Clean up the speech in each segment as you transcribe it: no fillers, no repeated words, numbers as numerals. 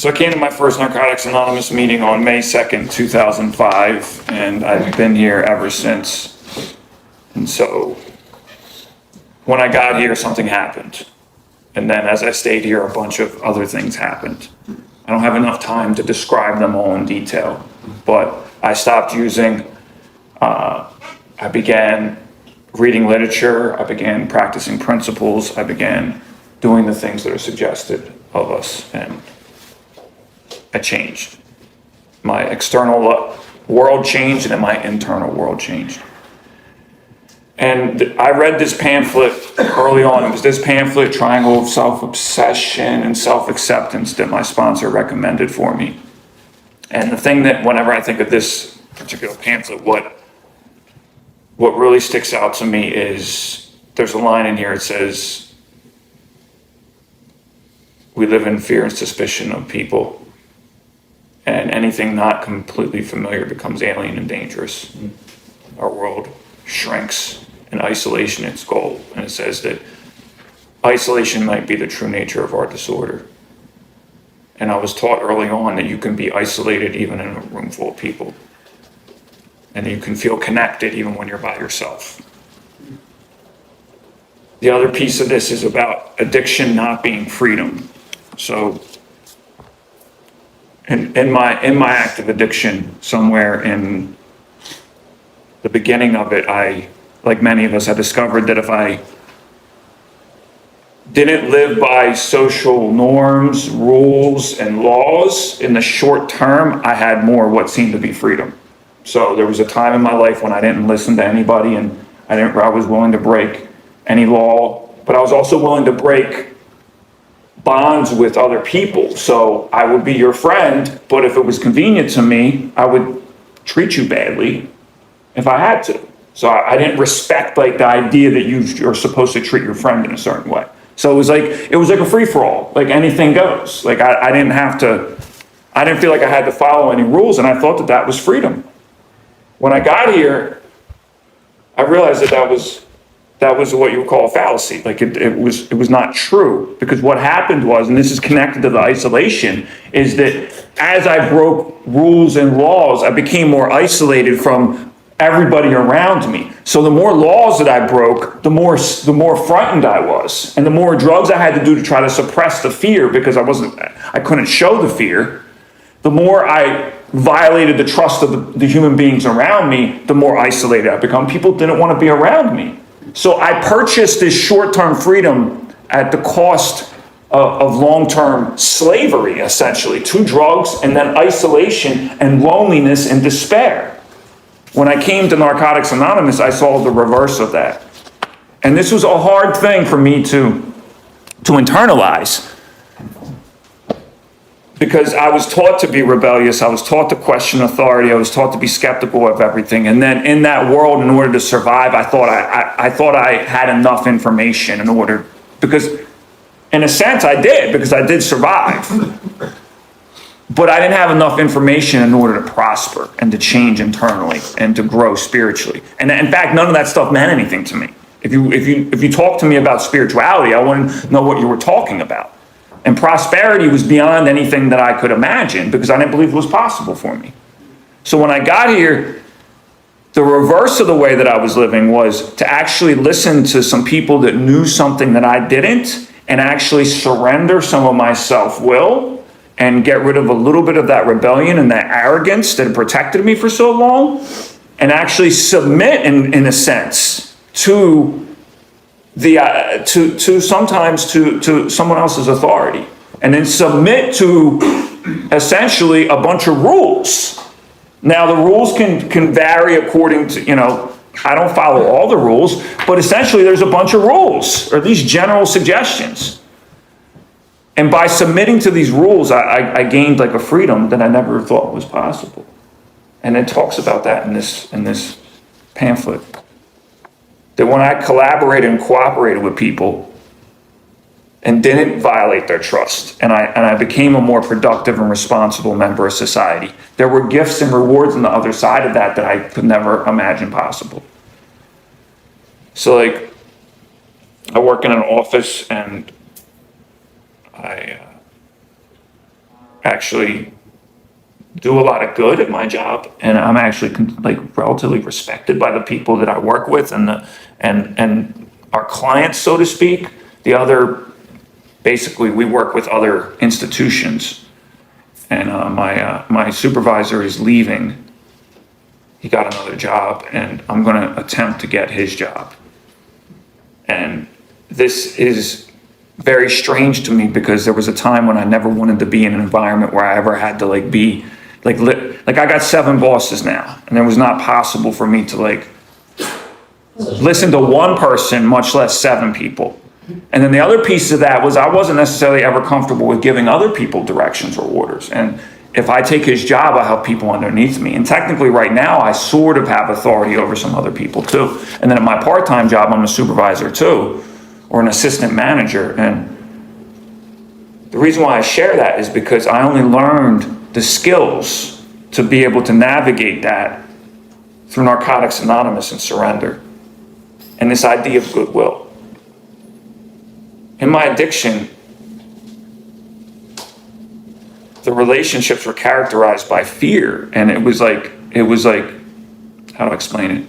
So I came to my first Narcotics Anonymous meeting on May 2nd, 2005, and I've been here ever since. And so when I got here, something happened. And then as I stayed here, a bunch of other things happened. I don't have enough time to describe them all in detail, but I stopped using. I began reading literature. I began practicing principles. I began doing the things that are suggested of us, and I changed. My external world changed, and then my internal world changed. And I read this pamphlet early on. It was this pamphlet, Triangle of Self-Obsession and Self-Acceptance, that my sponsor recommended for me. And the thing that, whenever I think of this particular pamphlet, what really sticks out to me is there's a line in here. It says, "We live in fear and suspicion of people, and anything not completely familiar becomes alien and dangerous. Our world shrinks, and isolation its goal." And it says that isolation might be the true nature of our disorder. And I was taught early on that you can be isolated even in a room full of people, and you can feel connected even when you're by yourself. The other piece of this is about addiction not being freedom. So in my active addiction, somewhere in the beginning of it, I, like many of us, I discovered that if I didn't live by social norms, rules, and laws in the short term, I had more what seemed to be freedom. So there was a time in my life when I didn't listen to anybody, and I was willing to break any law, but I was also willing to break bonds with other people. So I would be your friend, but if it was convenient to me, I would treat you badly if I had to. So I didn't respect like the idea that you're supposed to treat your friend in a certain way. So it was like a free-for-all, like anything goes. Like I didn't feel like I had to follow any rules, and I thought that was freedom. When I got here, I realized that was what you would call a fallacy. Like it was not true, because what happened was, and this is connected to the isolation, is that as I broke rules and laws, I became more isolated from everybody around me. So the more laws that I broke, the more frightened I was, and the more drugs I had to do to try to suppress the fear, because I couldn't show the fear. The more I violated the trust of the human beings around me, the more isolated I become. People didn't want to be around me. So I purchased this short-term freedom at the cost of long-term slavery, essentially, to drugs, and then isolation and loneliness and despair. When I came to Narcotics Anonymous, I saw the reverse of that. And this was a hard thing for me to internalize, because I was taught to be rebellious. I was taught to question authority. I was taught to be skeptical of everything. And then in that world, in order to survive, I thought I had enough information in order, because in a sense I did, because I did survive. But I didn't have enough information in order to prosper and to change internally and to grow spiritually. And in fact, none of that stuff meant anything to me. If you talk to me about spirituality, I want to know what you were talking about. And prosperity was beyond anything that I could imagine, because I didn't believe it was possible for me. So when I got here, the reverse of the way that I was living was to actually listen to some people that knew something that I didn't, and actually surrender some of my self-will and get rid of a little bit of that rebellion and that arrogance that had protected me for so long, and actually submit in a sense to sometimes to someone else's authority, and then submit to essentially a bunch of rules. Now the rules can vary according to, I don't follow all the rules, but essentially there's a bunch of rules, or at least general suggestions. And by submitting to these rules, I gained like a freedom that I never thought was possible. And it talks about that in this pamphlet. That when I collaborated and cooperated with people and didn't violate their trust, and I became a more productive and responsible member of society, there were gifts and rewards on the other side of that I could never imagine possible. So like, I work in an office, and actually do a lot of good at my job, and I'm actually like relatively respected by the people that I work with and our clients, so to speak. The other, basically, we work with other institutions, and my supervisor is leaving. He got another job, and I'm going to attempt to get his job. And this is very strange to me because there was a time when I never wanted to be in an environment where I ever had to like be like I got 7 bosses now, and it was not possible for me to like listen to one person, much less 7 people. And then the other piece of that was I wasn't necessarily ever comfortable with giving other people directions or orders. And if I take his job, I help people underneath me. And technically right now, I sort of have authority over some other people too. And then at my part-time job, I'm a supervisor too, or an assistant manager. And the reason why I share that is because I only learned the skills to be able to navigate that through Narcotics Anonymous and surrender. And this idea of goodwill. In my addiction, the relationships were characterized by fear. And it was like, how do I explain it?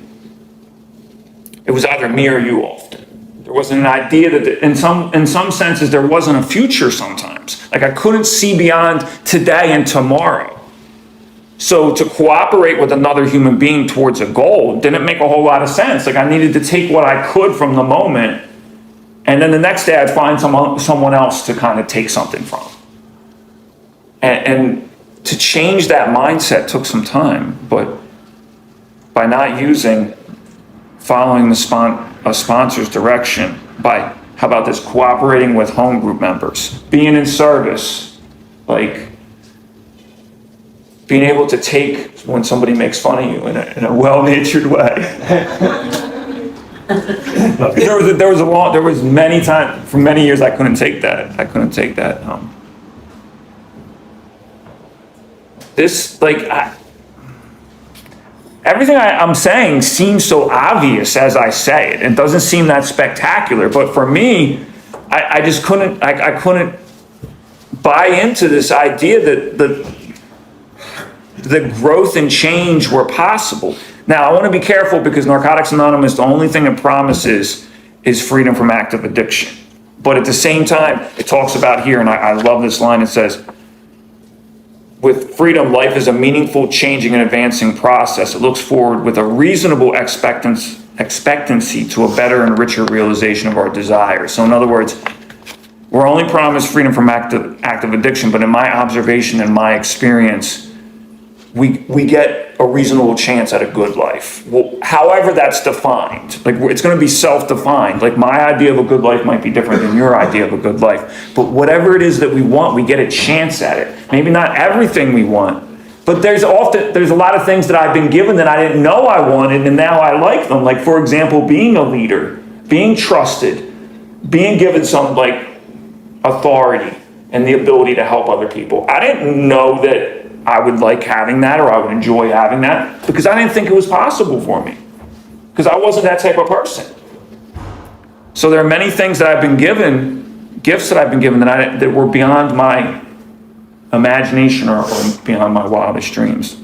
It was either me or you often. There wasn't an idea that, in some senses, there wasn't a future sometimes. Like I couldn't see beyond today and tomorrow. So to cooperate with another human being towards a goal didn't make a whole lot of sense. Like I needed to take what I could from the moment, and then the next day I'd find someone else to kind of take something from. And to change that mindset took some time, but by not following a sponsor's direction, by, how about this, cooperating with home group members, being in service, like being able to take when somebody makes fun of you in a well-natured way. there was many times, for many years, I couldn't take that. Everything I'm saying seems so obvious as I say it. It doesn't seem that spectacular, but for me, I just couldn't buy into this idea that the growth and change were possible. Now, I want to be careful because Narcotics Anonymous, the only thing it promises is freedom from active addiction. But at the same time, it talks about here, and I love this line, it says, with freedom, life is a meaningful, changing, and advancing process. It looks forward with a reasonable expectancy to a better and richer realization of our desires. So in other words, we're only promised freedom from active addiction, but in my observation and my experience, we get a reasonable chance at a good life. Well, however that's defined, like it's going to be self-defined. Like my idea of a good life might be different than your idea of a good life. But whatever it is that we want, we get a chance at it. Maybe not everything we want, but there's a lot of things that I've been given that I didn't know I wanted, and now I like them. Like for example, being a leader, being trusted, being given some like authority and the ability to help other people. I didn't know that I would like having that or I would enjoy having that because I didn't think it was possible for me because I wasn't that type of person. So there are many things that I've been given, gifts that I've been given that were beyond my imagination or beyond my wildest dreams.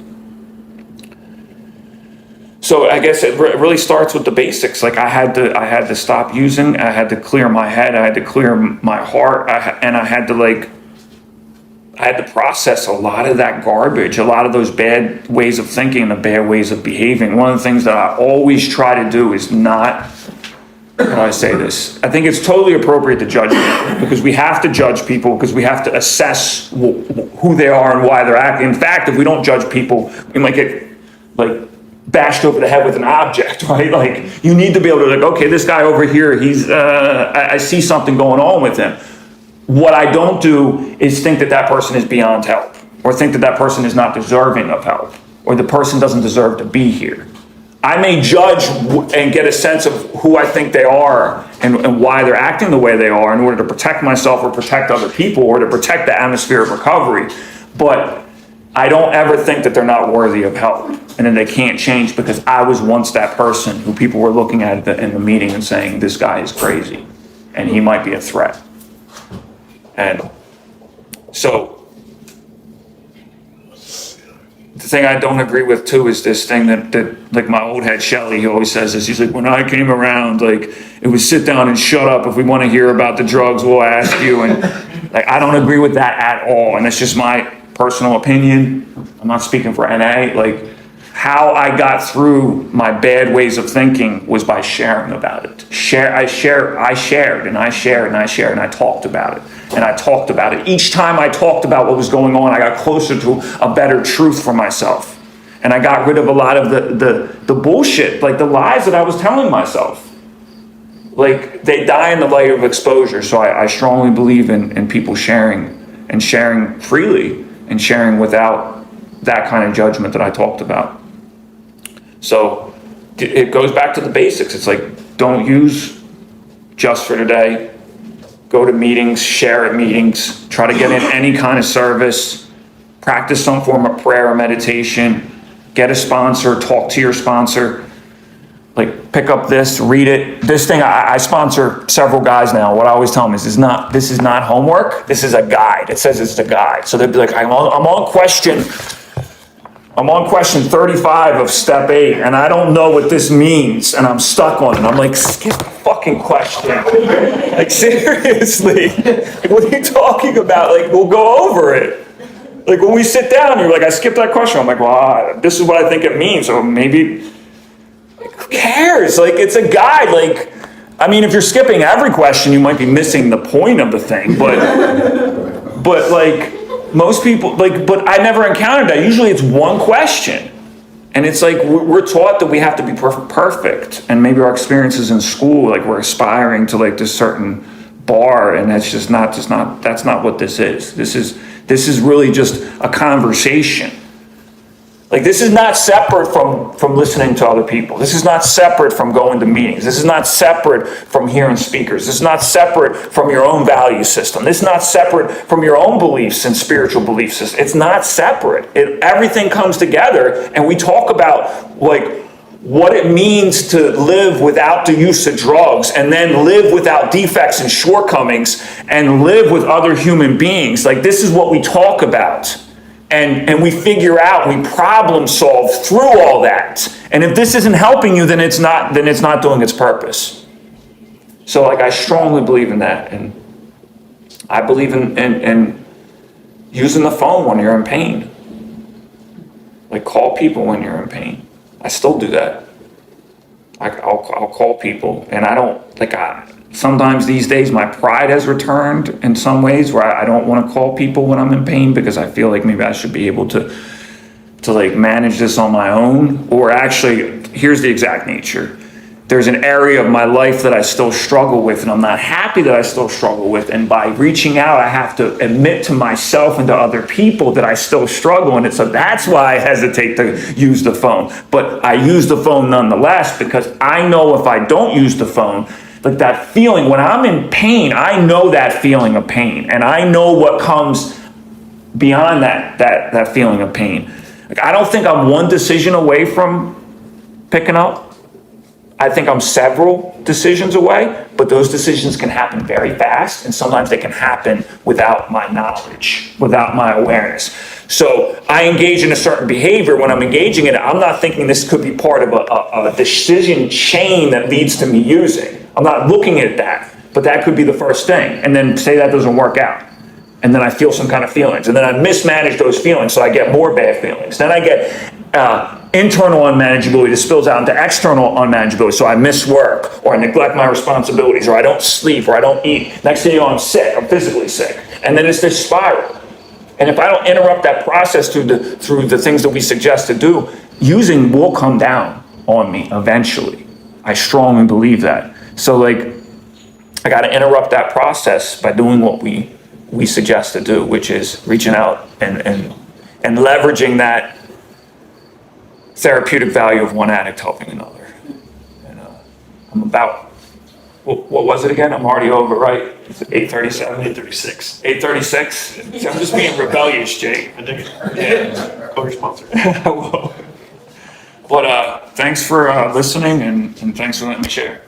So I guess it really starts with the basics. Like I had to stop using, I had to clear my head, I had to clear my heart, I had to process a lot of that garbage, a lot of those bad ways of thinking and the bad ways of behaving. One of the things that I always try to do is not, how do I say this? I think it's totally appropriate to judge people because we have to judge people because we have to assess who they are and why they're acting. In fact, if we don't judge people, we might get like bashed over the head with an object, right? Like you need to be able to like, okay, this guy over here, I see something going on with him. What I don't do is think that person is beyond help or think that person is not deserving of help or the person doesn't deserve to be here. I may judge and get a sense of who I think they are and why they're acting the way they are in order to protect myself or protect other people or to protect the atmosphere of recovery. But I don't ever think that they're not worthy of help and that they can't change because I was once that person who people were looking at in the meeting and saying, this guy is crazy and he might be a threat. And so thing I don't agree with too is this thing that like my old head Shelly, he always says this. He's like, when I came around, like it was sit down and shut up. If we want to hear about the drugs, we'll ask you. And like, I don't agree with that at all. And it's just my personal opinion. I'm not speaking for NA. Like how I got through my bad ways of thinking was by sharing about it. I shared and I talked about it. And I talked about it. Each time I talked about what was going on, I got closer to a better truth for myself. And I got rid of a lot of the bullshit, like the lies that I was telling myself. Like they die in the light of exposure. So I strongly believe in people sharing and sharing freely and sharing without that kind of judgment that I talked about. So it goes back to the basics. It's like, don't use just for today. Go to meetings, share at meetings, try to get in any kind of service, practice some form of prayer or meditation, get a sponsor, talk to your sponsor, like pick up this, read it. This thing, I sponsor several guys now. What I always tell them is this is not homework, this is a guide. It says it's a guide. So they'd be like, I'm on question 35 of step 8, and I don't know what this means, and I'm stuck on it. I'm like, skip the fucking question. Like, seriously, like, what are you talking about? Like, we'll go over it. Like, when we sit down, you're like, I skipped that question. I'm like, well, this is what I think it means, so maybe, like, who cares? Like, it's a guide. Like, I mean, if you're skipping every question, you might be missing the point of the thing, but like, most people, like, but I never encountered that. Usually it's one question. And it's like, we're taught that we have to be perfect. And maybe our experiences in school, like we're aspiring to like this certain bar. And that's that's not what this is. This is really just a conversation. Like this is not separate from listening to other people. This is not separate from going to meetings. This is not separate from hearing speakers. This is not separate from your own value system. This is not separate from your own beliefs and spiritual belief system. It's not separate. Everything comes together, and we talk about like what it means to live without the use of drugs and then live without defects and shortcomings and live with other human beings. Like this is what we talk about. And we figure out, we problem solve through all that. And if this isn't helping you, then it's not doing its purpose. So like I strongly believe in that. And I believe in using the phone when you're in pain. Like call people when you're in pain. I still do that. I'll call people, and I don't, sometimes these days my pride has returned in some ways where I don't want to call people when I'm in pain because I feel like maybe I should be able to like manage this on my own. Or actually, here's the exact nature. There's an area of my life that I still struggle with, and I'm not happy that I still struggle with. And by reaching out, I have to admit to myself and to other people that I still struggle. And so that's why I hesitate to use the phone. But I use the phone nonetheless because I know if I don't use the phone, like that feeling, when I'm in pain, I know that feeling of pain. And I know what comes beyond that feeling of pain. Like I don't think I'm one decision away from picking up. I think I'm several decisions away, but those decisions can happen very fast, and sometimes they can happen without my knowledge, without my awareness. So I engage in a certain behavior. When I'm engaging in it, I'm not thinking this could be part of a decision chain that leads to me using. I'm not looking at that, but that could be the first thing. And then say that doesn't work out. And then I feel some kind of feelings. And then I mismanage those feelings, so I get more bad feelings. Then I get internal unmanageability that spills out into external unmanageability. So I miss work, or I neglect my responsibilities, or I don't sleep, or I don't eat. Next thing you know, I'm sick. I'm physically sick. And then it's this spiral. And if I don't interrupt that process through the things that we suggest to do, using will come down on me eventually. I strongly believe that. So like, I got to interrupt that process by doing what we suggest to do, which is reaching out and leveraging that therapeutic value of one addict helping another. And I'm about, what was it again? I'm already over, right? Is it 8:37? 8:36. 8:36? I'm just being rebellious, Jake. I dig it. Yeah. Call your sponsor. But thanks for listening, and thanks for letting me share.